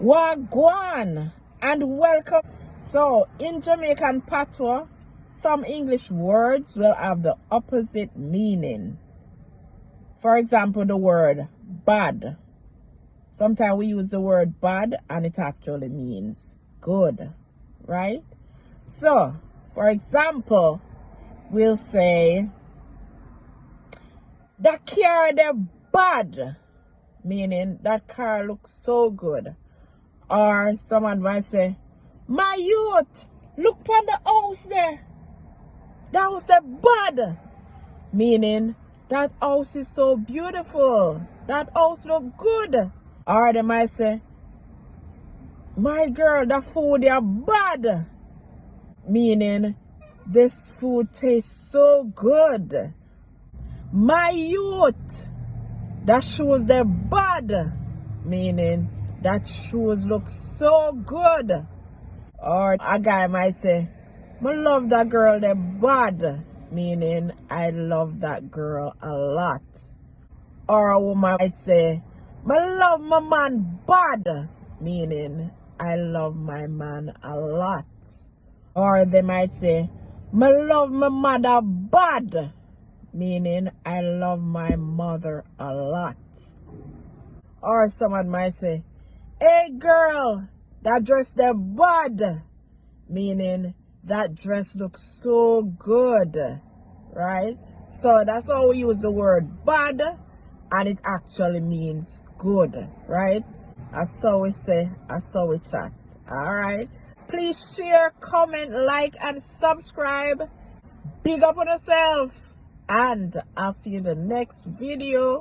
Wagwan and welcome. So in Jamaican Patois, some English words will have the opposite meaning. For example, the word bad. Sometimes we use the word bad and it actually means good, right? So, for example, we'll say, that car they're bad, meaning that car looks so good. Or someone might say, my youth, look on the house there. The house is bad. Meaning, that house is so beautiful. That house look good. Or they might say, my girl, the food is bad. Meaning, this food tastes so good. My youth, that shoes they're bad. Meaning, that shoes look so good. Or a guy might say, I love that girl, they're bad. Meaning, I love that girl a lot. Or a woman might say, I love my man bad. Meaning, I love my man a lot. Or they might say, I love my mother bad. Meaning, I love my mother a lot. Or someone might say, hey girl, that dress there bad. Meaning, that dress looks so good, right? So that's how we use the word bad, and it actually means good, right? That's how we say, that's how we chat. Alright? Please share, comment, like, and subscribe. Big up on yourself. And I'll see you in the next video.